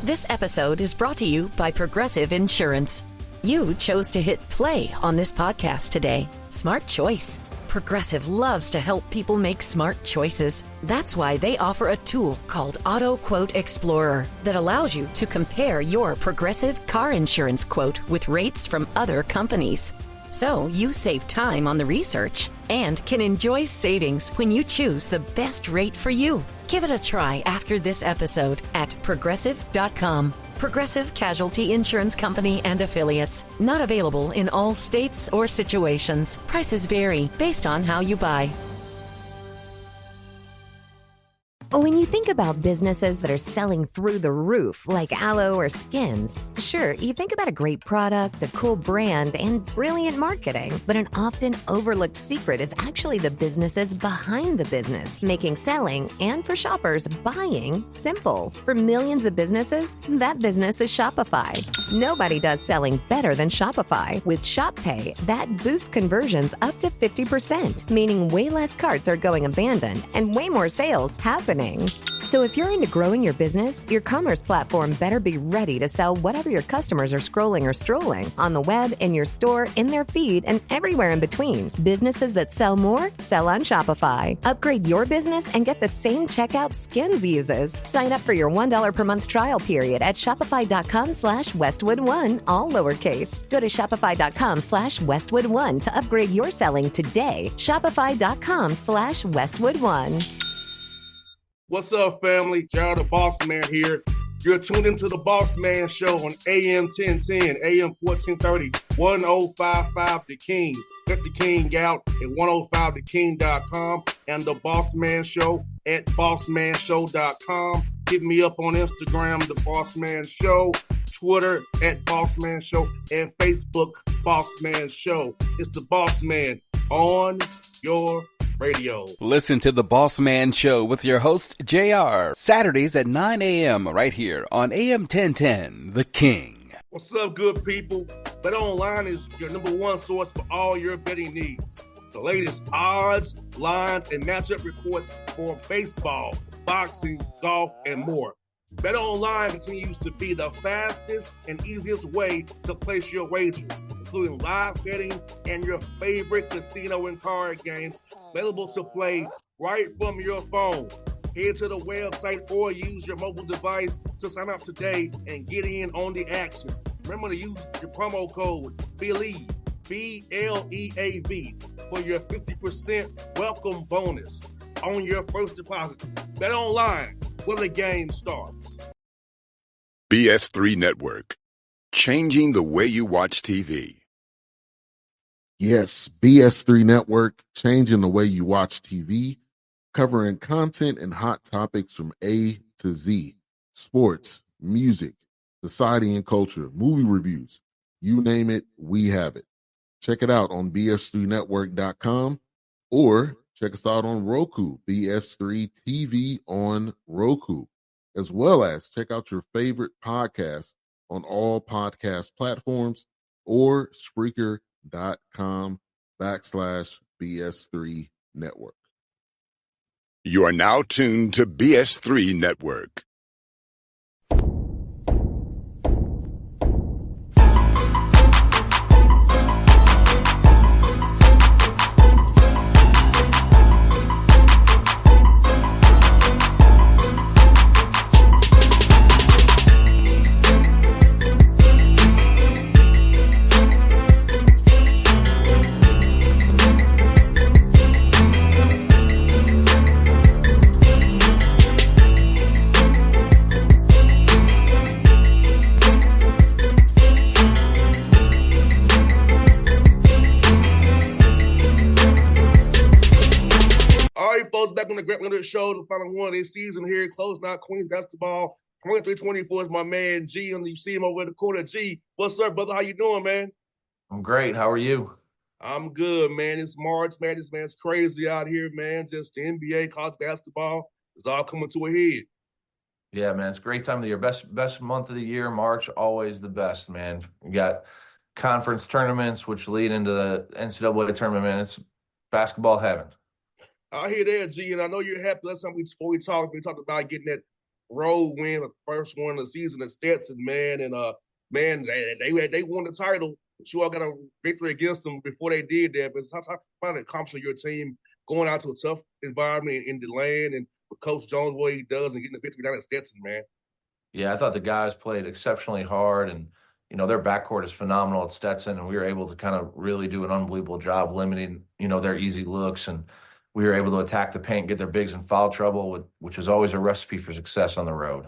This episode is brought to you by Progressive Insurance. You chose to hit play on this podcast today. Smart choice. Progressive loves to help people make smart choices. That's why they offer a tool called Auto Quote Explorer that allows you to compare your Progressive car insurance quote with rates from other companies. So you save time on the research and can enjoy savings when you choose the best rate for you. Give it a try after this episode at Progressive.com. Progressive Casualty Insurance Company and Affiliates. Not available in all states or situations. Prices vary based on how you buy. When you think about businesses that are selling through the roof, like aloe or Skims, sure, you think about a great product, a cool brand, and brilliant marketing. But an often overlooked secret is actually the businesses behind the business, making selling, and for shoppers, buying, simple. For millions of businesses, that business is Shopify. Nobody does selling better than Shopify. With Shop Pay, that boosts conversions up to 50%, meaning way less carts are going abandoned and way more sales happening. So if you're into growing your business, your commerce platform better be ready to sell whatever your customers are scrolling or strolling on the web, in your store, in their feed, and everywhere in between. Businesses that sell more, sell on Shopify. Upgrade your business and get the same checkout Skims uses. Sign up for your $1 per month trial period at shopify.com/Westwood1, all lowercase. Go to shopify.com/Westwood1 to upgrade your selling today. Shopify.com/Westwood1. What's up, family? Gerald the Bossman here. You're tuned into the Bossman Show on AM 1010, AM 1430, 1055 The King. Check The King out at 105theking.com and the Bossman Show at bossmanshow.com. Hit me up on Instagram, The Bossman Show, Twitter at Bossman Show, and Facebook, Bossman Show. It's the Bossman on your radio. Listen to the Bossman Show with your host, JR, Saturdays at 9 a.m. right here on AM 1010, The King. What's up, good people? BetOnline is your number one source for all your betting needs. The latest odds, lines, and matchup reports for baseball, boxing, golf, and more. BetOnline continues to be the fastest and easiest way to place your wagers, including live betting and your favorite casino and card games available to play right from your phone. Head to the website or use your mobile device to sign up today and get in on the action. Remember to use your promo code BELIEVE, BLEAV, for your 50% welcome bonus on your first deposit. BetOnline, where the game starts. BS3 Network, changing the way you watch TV. Yes, BS3 Network, changing the way you watch TV, covering content and hot topics from A to Z, sports, music, society and culture, movie reviews, you name it, we have it. Check it out on bs3network.com or check us out on Roku, BS3 TV on Roku, as well as check out your favorite podcast on all podcast platforms or Spreaker.com/BS3 Network. You are now tuned to BS3 Network. Back on the Grant Leonard Show, the final one of this season here, closing out Queens basketball. 23-24 is my man G, and you see him over in the corner. G, what's up, brother? How you doing, man? I'm great. How are you? I'm good, man. It's March Madness, man. It's crazy out here, man. Just the NBA, college basketball is all coming to a head. Yeah, man. It's a great time of the year. Best month of the year. March, always the best, man. You got conference tournaments, which lead into the NCAA tournament, man. It's basketball heaven. I hear that, G, and I know you're happy. Last time before we talked about getting that road win, the first one of the season at Stetson, man. And man, they won the title. But you all got a victory against them before they did that. But it's how to accomplish your team going out to a tough environment in the land and with Coach Jones what he does and getting the victory down at Stetson, man. Yeah, I thought the guys played exceptionally hard, and their backcourt is phenomenal at Stetson, and we were able to kind of really do an unbelievable job limiting their easy looks, and we were able to attack the paint, get their bigs in foul trouble, which is always a recipe for success on the road.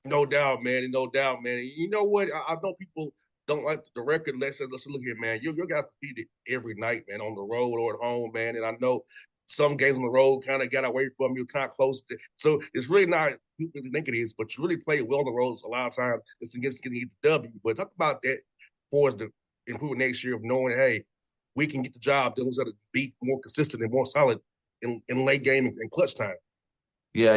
No doubt, man. No doubt, man. And you know what? I know people don't like the record. Let's look here, man. You got to beat it every night, man, on the road or at home, man. And I know some games on the road kind of got away from you, kind of close to. So it's really not you really think it is, but you really play well on the road. A lot of times it's against getting the W. But talk about that for us to improve next year of knowing, hey, we can get the job done. We got to be more consistent and more solid in late game and clutch time. Yeah,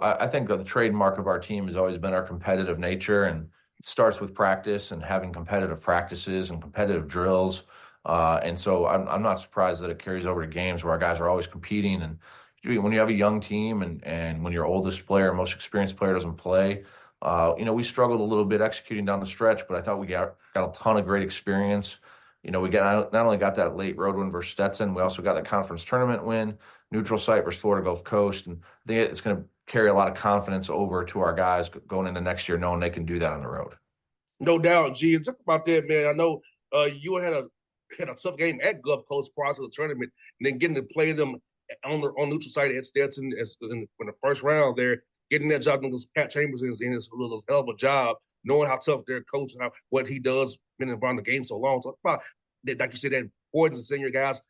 I think the trademark of our team has always been our competitive nature, and it starts with practice and having competitive practices and competitive drills. And so I'm not surprised that it carries over to games where our guys are always competing. And when you have a young team and when your oldest player, most experienced player doesn't play, we struggled a little bit executing down the stretch, but I thought we got a ton of great experience. We not only got that late road win versus Stetson, we also got the conference tournament win, neutral site versus Florida Gulf Coast. And I think it's going to carry a lot of confidence over to our guys going into next year, knowing they can do that on the road. No doubt, G. And talk about that, man. I know you had a tough game at Gulf Coast prior to the tournament, and then getting to play them on neutral site at Stetson in the first round there, getting that job against Pat Chambers in his hell of a job, knowing how tough their coach and what he does, been involved in the game so long. Talk about that, like you said, that importance of seeing your guys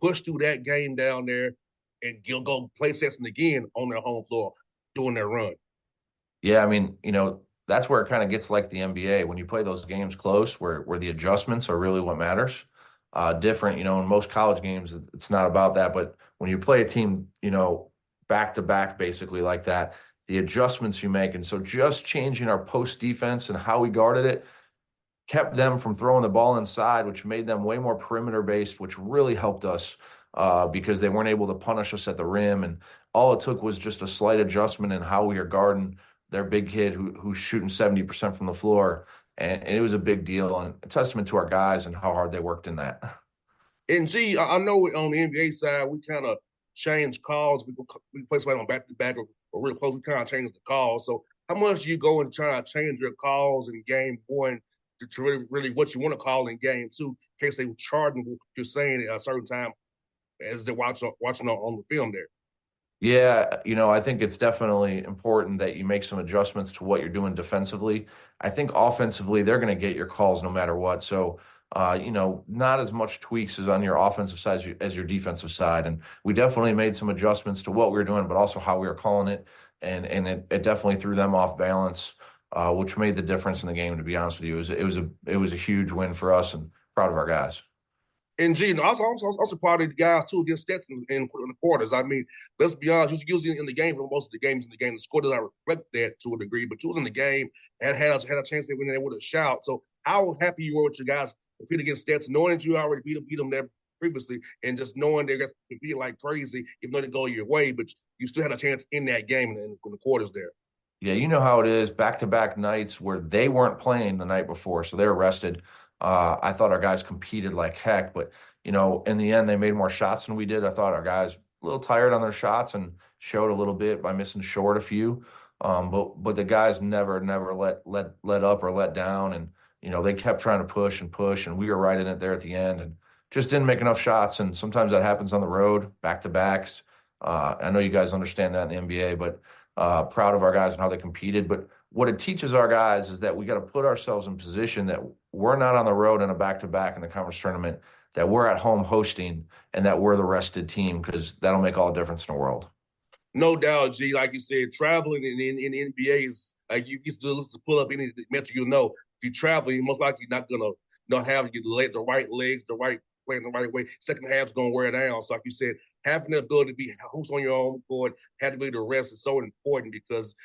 push through that game down there and you'll go play Stetson again on their home floor doing their run. Yeah, I mean, that's where it kind of gets like the NBA. When you play those games close, where the adjustments are really what matters. Different, in most college games, it's not about that. But when you play a team, back to back, basically like that, the adjustments you make. And so just changing our post defense and how we guarded it kept them from throwing the ball inside, which made them way more perimeter based, which really helped us because they weren't able to punish us at the rim. And all it took was just a slight adjustment in how we are guarding their big kid who's shooting 70% from the floor. And it was a big deal and a testament to our guys and how hard they worked in that. And G, I know on the NBA side, we kind of change calls. We play somebody on back-to-back or real close. We kind of change the calls. So how much do you go and try to change your calls in game one to really what you want to call in game two in case they were charging what you're saying at a certain time as they're watching on the film there? Yeah, I think it's definitely important that you make some adjustments to what you're doing defensively. I think offensively, they're going to get your calls no matter what. So, not as much tweaks as on your offensive side as your defensive side. And we definitely made some adjustments to what we were doing, but also how we were calling it. And it definitely threw them off balance, which made the difference in the game, to be honest with you. It was a huge win for us and proud of our guys. And G, also proud of the guys too against Stetson in the quarters. I mean, let's be honest, usually in the game for most of the games in the game, the score doesn't reflect that to a degree, but you was in the game and had a chance to win there with a shout. So how happy you were with your guys compete against Stetson, knowing that you already beat them there previously, and just knowing they're going to compete like crazy, even though they go your way, but you still had a chance in that game in the quarters there. Yeah, you know how it is, back-to-back nights where they weren't playing the night before, so they were rested. I thought our guys competed like heck, but, in the end, they made more shots than we did. I thought our guys a little tired on their shots and showed a little bit by missing short a few. But the guys never let up or let down. And, they kept trying to push, and we were right in it there at the end and just didn't make enough shots. And sometimes that happens on the road, back-to-backs. I know you guys understand that in the NBA, but proud of our guys and how they competed. But what it teaches our guys is that we got to put ourselves in position that we're not on the road in a back-to-back in the conference tournament, that we're at home hosting, and that we're the rested team, because that'll make all the difference in the world. No doubt, G. Like you said, traveling in the NBA is like you used to pull up any metric. If you travel, you're most likely not gonna have the right legs, the right playing the right way. Second half's gonna wear down. So like you said, having the ability to be host on your own court, having the ability to rest is so important because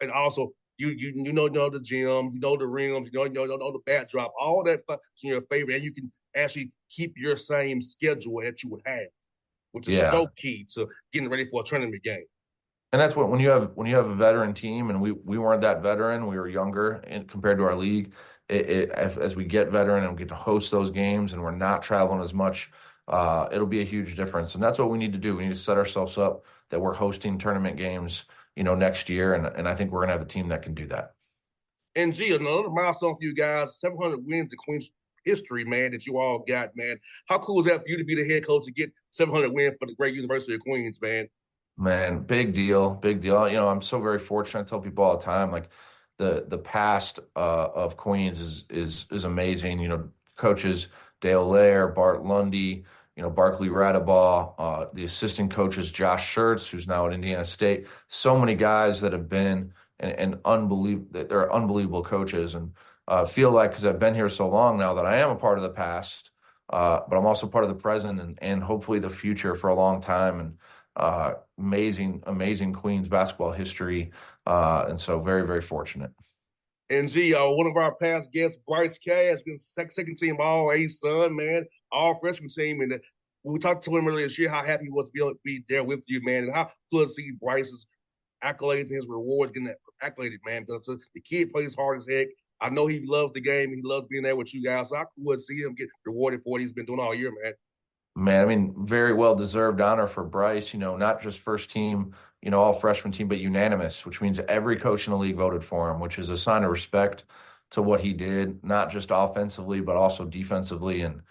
and also you know the gym, you know the rims, you know the backdrop, all that stuff is in your favor, and you can actually keep your same schedule that you would have, which is so key to getting ready for a tournament game. And that's what, when you have a veteran team, and we weren't that veteran, we were younger compared to our league. As we get veteran and we get to host those games, and we're not traveling as much, it'll be a huge difference. And that's what we need to do. We need to set ourselves up that we're hosting tournament games, next year, and I think we're gonna have a team that can do that. And G, another milestone for you guys, 700 wins in Queens history, man, that you all got, man. How cool is that for you to be the head coach to get 700 wins for the great University of Queens, man? Man, big deal, big deal. I'm so very fortunate. I tell people all the time, like the past of Queens is amazing. Coaches Dale Lair, Bart Lundy, Barkley Radabaugh, the assistant coaches Josh Schertz, who's now at Indiana State. So many guys that have been and they're unbelievable coaches, and feel like, because I've been here so long now, that I am a part of the past, but I'm also part of the present and hopefully the future for a long time. And amazing Queens basketball history, and so very, very fortunate. And G, one of our past guests, Bryce K, has been second team All ASUN, man, all freshman team. And when we talked to him earlier this year, how happy he was to be able to be there with you, man, and how cool to see Bryce's accolades and his rewards getting that accoladed, man. Because the kid plays hard as heck. I know he loves the game. He loves being there with you guys. So I could see him get rewarded for what he's been doing all year, man. Man, I mean, very well deserved honor for Bryce. Not just first team, all freshman team, but unanimous, which means every coach in the league voted for him, which is a sign of respect to what he did, not just offensively, but also defensively. And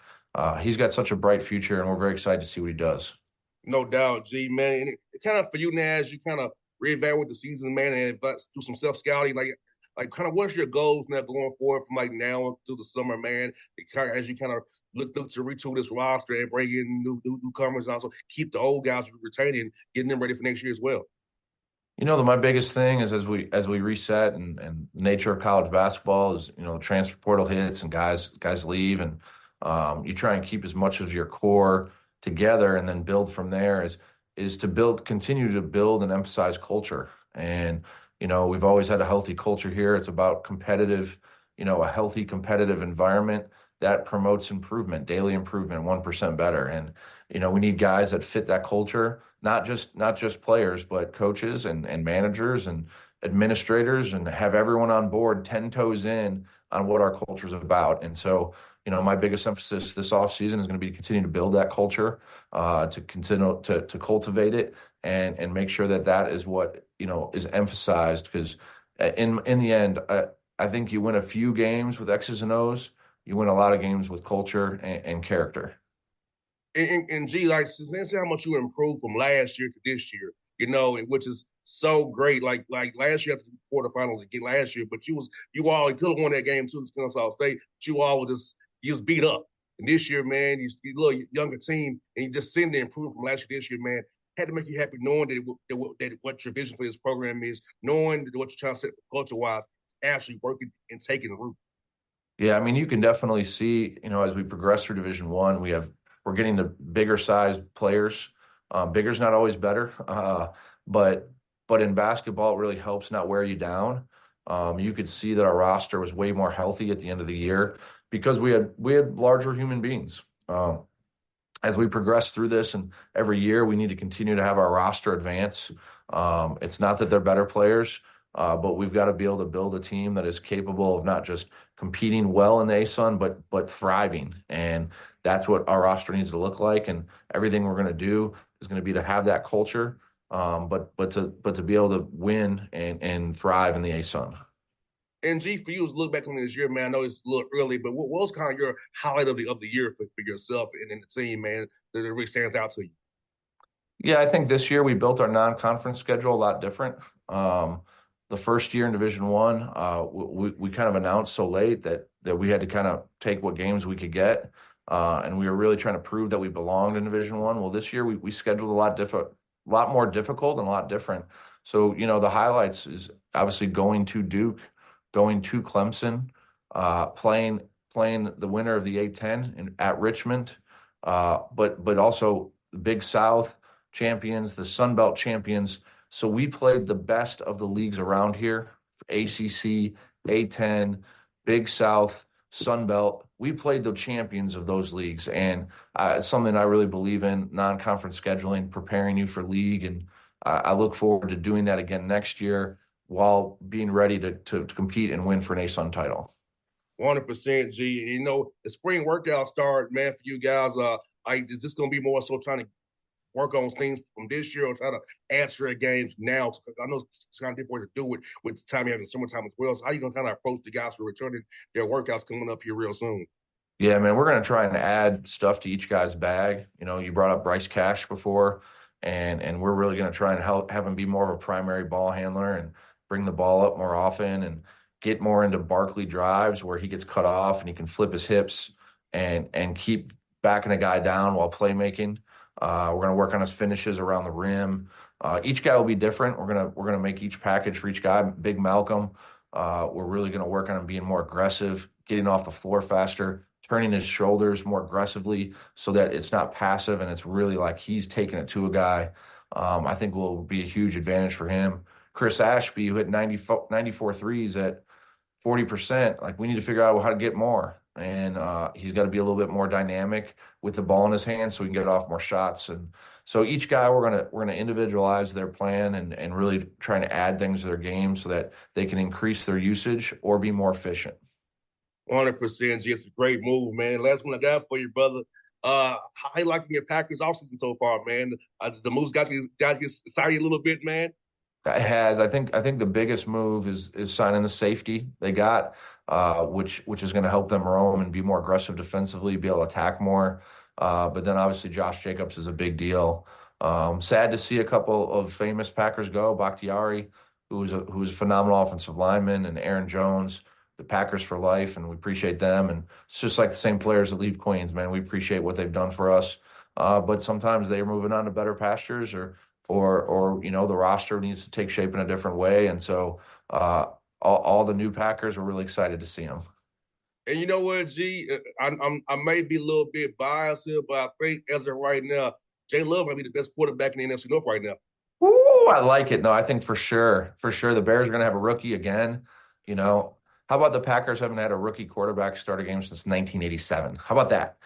he's got such a bright future, and we're very excited to see what he does. No doubt, G, man. And it kind of, for you now, as you kind of reevaluate the season, man, and do some self-scouting, like kind of what's your goals now going forward from like now through the summer, man? As you kind of look to retool this roster and bring in newcomers, and also keep the old guys retaining, getting them ready for next year as well. My biggest thing is as we reset, and the nature of college basketball is, the transfer portal hits and guys leave, and you try and keep as much of your core together and then build from there, is to continue to build and emphasize culture. And we've always had a healthy culture here. It's about competitive, a healthy competitive environment that promotes improvement, daily improvement, 1% better. And, we need guys that fit that culture, not just players, but coaches and managers and administrators, and have everyone on board 10 toes in on what our culture is about. And so, my biggest emphasis this offseason is going to be to continue to build that culture, to continue to cultivate it, and make sure that is what, is emphasized. Because in the end, I think you win a few games with X's and O's, you win a lot of games with culture and character. And G, like, since how much you improved from last year to this year, which is so great. Like last year after the quarterfinals again last year, but you could have won that game too, the South State, but you all were just beat up. And this year, man, you little younger team, and you just sitting there improving from last year to this year, man. Had to make you happy knowing that what your vision for this program is, knowing that what you're trying to set culture-wise is actually working and taking root. Yeah, I mean, you can definitely see, as we progress through Division I, we're getting the bigger sized players. Bigger's not always better, but in basketball, it really helps not wear you down. You could see that our roster was way more healthy at the end of the year because we had larger human beings. As we progress through this, and every year we need to continue to have our roster advance. It's not that they're better players, but we've got to be able to build a team that is capable of not just competing well in the ASUN, but thriving. And that's what our roster needs to look like. And everything we're going to do is going to be to have that culture, but to be able to win and thrive in the ASUN. And G, for you, as look back on this year, man, I know it's a little early, but what was kind of your highlight of the year for yourself and the team, man, that really stands out to you? Yeah, I think this year we built our non-conference schedule a lot different. The first year in Division I, we kind of announced so late that we had to kind of take what games we could get, and we were really trying to prove that we belonged in Division I. Well, this year we scheduled a lot more difficult and a lot different. So, the highlights is obviously going to Duke, going to Clemson, playing the winner of the A-10 at Richmond, but also the Big South champions, the Sun Belt champions. So we played the best of the leagues around here, ACC, A-10, Big South, Sun Belt. We played the champions of those leagues, and it's something I really believe in, non-conference scheduling, preparing you for league. And I look forward to doing that again next year while being ready to compete and win for an ASUN title. 100%, G. You know, the spring workout start, man, for you guys. Is this going to be more so trying to work on things from this year or try to answer games now? Because I know it's kind of different way to do it with the time you have in summertime as well. So how are you going to kind of approach the guys who are returning their workouts coming up here real soon? Yeah, man, we're going to try and add stuff to each guy's bag. You know, you brought up Bryce Cash before, and we're really going to try and have him be more of a primary ball handler and bring the ball up more often and get more into Barkley drives where he gets cut off and he can flip his hips and keep backing a guy down while playmaking. We're going to work on his finishes around the rim. Each guy will be different. We're gonna make each package for each guy. Big Malcolm, we're really going to work on him being more aggressive, getting off the floor faster, turning his shoulders more aggressively so that it's not passive and it's really like he's taking it to a guy. I think will be a huge advantage for him. Chris Ashby, who hit 94 threes at 40%, like we need to figure out how to get more. And he's got to be a little bit more dynamic with the ball in his hand so he can get off more shots. And so each guy, we're gonna individualize their plan and really trying to add things to their game so that they can increase their usage or be more efficient. 100%, G. It's a great move, man. Last one I got for you, brother. How you liking your Packers offseason so far, man? The moves got you excited a little bit, man. It has. I think the biggest move is signing the safety they got, which is going to help them roam and be more aggressive defensively, be able to attack more. But then obviously Josh Jacobs is a big deal. Sad to see a couple of famous Packers go. Bakhtiari, who was a phenomenal offensive lineman, and Aaron Jones, the Packers for life, and we appreciate them. And it's just like the same players that leave Queens, man. We appreciate what they've done for us. But sometimes they're moving on to better pastures or you know, the roster needs to take shape in a different way. And so all the new Packers, we're really excited to see them. And you know what, G? I may be a little bit biased here, but I think as of right now, Jay Love might be the best quarterback in the NFC North right now. Ooh, I like it. No, I think for sure the Bears are going to have a rookie again. You know, how about the Packers haven't had a rookie quarterback start a game since 1987? How about that?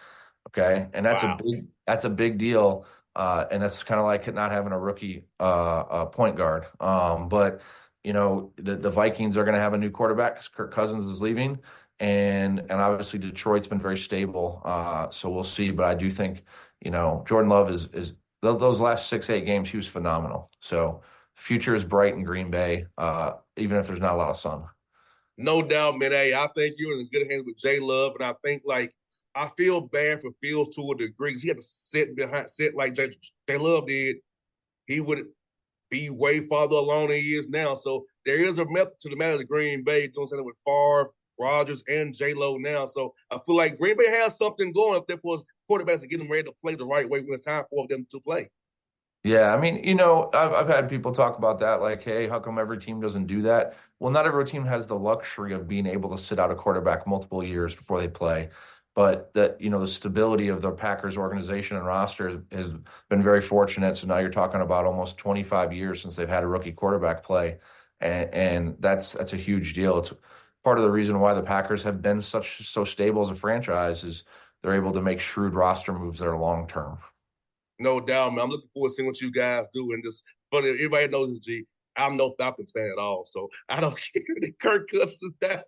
Okay, and that's a big deal. And that's kind of like not having a rookie point guard. But, you know, the Vikings are going to have a new quarterback because Kirk Cousins is leaving. And obviously Detroit's been very stable. So we'll see. But I do think, you know, Jordan Love is those last 6-8 games, he was phenomenal. So future is bright in Green Bay, even if there's not a lot of sun. No doubt, man. Hey, I think you're in good hands with Jay Love. And I think, like, I feel bad for Fields to a degree because he had to sit like Jay Love did. He would be way farther along than he is now. So there is a method to the madness of Green Bay doing something with Favre, Rodgers, and J-Lo now. So I feel like Green Bay has something going up there for his quarterbacks to get them ready to play the right way when it's time for them to play. Yeah, I mean, you know, I've had people talk about that, like, hey, how come every team doesn't do that? Well, not every team has the luxury of being able to sit out a quarterback multiple years before they play. But that, you know, the stability of the Packers organization and roster has been very fortunate. So now you're talking about almost 25 years since they've had a rookie quarterback play. And that's a huge deal. It's part of the reason why the Packers have been so stable as a franchise is they're able to make shrewd roster moves that are long term. No doubt, man. I'm looking forward to seeing what you guys do. And just funny, everybody knows, G, I'm no Falcons fan at all. So I don't care that Kirk Cousins down.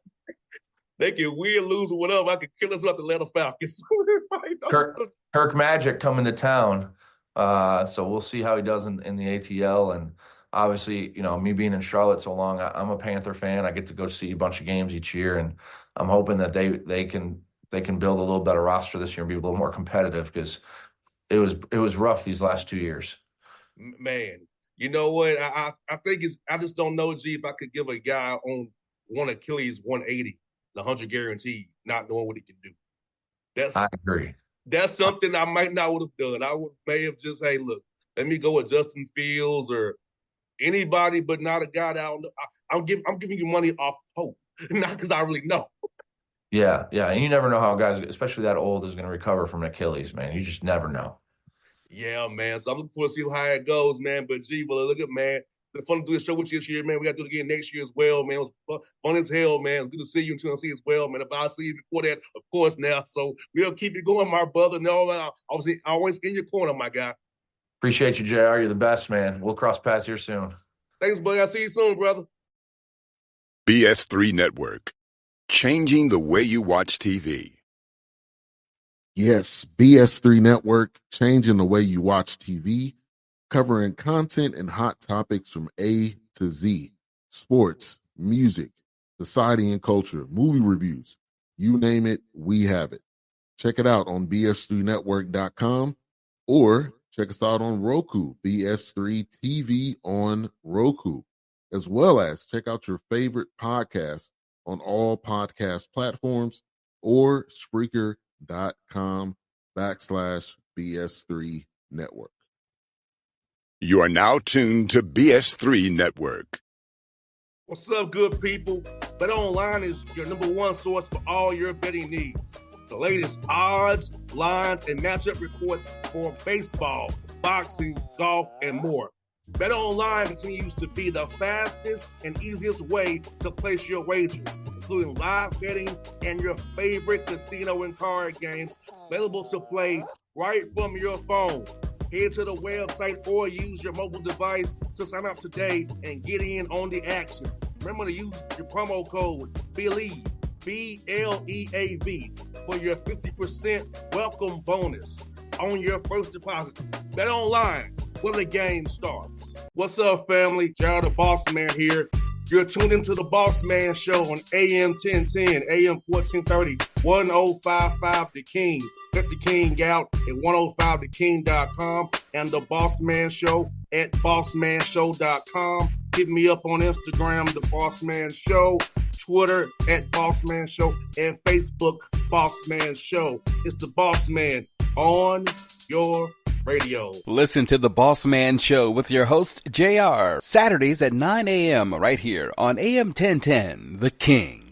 They can win, lose, or whatever. I could kill us about the Atlanta Falcons. Kirk Magic coming to town. So we'll see how he does in the ATL. And obviously, you know, me being in Charlotte so long, I'm a Panther fan. I get to go see a bunch of games each year. And I'm hoping that they can build a little better roster this year and be a little more competitive because it was rough these last 2 years. Man, you know what? I think I just don't know, G, if I could give a guy on one Achilles 180. 100 guaranteed, not knowing what he can do. I agree. That's something I might not would have done. I may have just, hey, look, let me go with Justin Fields or anybody, but not a guy that I don't know. I'm giving you money off hope, not because I really know. Yeah, and you never know how guys, especially that old, is going to recover from an Achilles, man. You just never know. Yeah, man. So I'm looking forward to see how it goes, man. But, gee, well, look at, man. It's fun to do a show with you this year, man. We got to do it again next year as well, man. It was fun as hell, man. It's good to see you in Tennessee as well, man. If I see you before that, of course, now. So we'll keep it going, my brother. No, obviously, always in your corner, my guy. Appreciate you, JR. You're the best, man. We'll cross paths here soon. Thanks, buddy. I'll see you soon, brother. BS3 Network, changing the way you watch TV. Yes, BS3 Network, changing the way you watch TV, covering content and hot topics from A to Z, sports, music, society and culture, movie reviews, you name it, we have it. Check it out on bs3network.com or check us out on Roku, BS3 TV on Roku, as well as check out your favorite podcast on all podcast platforms or Spreaker.com/BS3 Network. You are now tuned to BS3 Network. What's up, good people? BetOnline is your number one source for all your betting needs. The latest odds, lines, and matchup reports for baseball, boxing, golf, and more. BetOnline continues to be the fastest and easiest way to place your wagers, including live betting and your favorite casino and card games available to play right from your phone. Head to the website or use your mobile device to sign up today and get in on the action. Remember to use your promo code BELIEVE, BLEAV, for your 50% welcome bonus on your first deposit. Bet online where the game starts. What's up, family? Jared the Bossman here. You're tuned into the Bossman Show on AM 1010, AM 1430, 1055 The King. Check The King out at 105theking.com and the Bossman Show at bossmanshow.com. Hit me up on Instagram, The Bossman Show, Twitter at Bossman Show, and Facebook, Bossman Show. It's the Bossman on your radio. Listen to The Bossman Show with your host, JR, Saturdays at 9 a.m. right here on AM 1010, The King.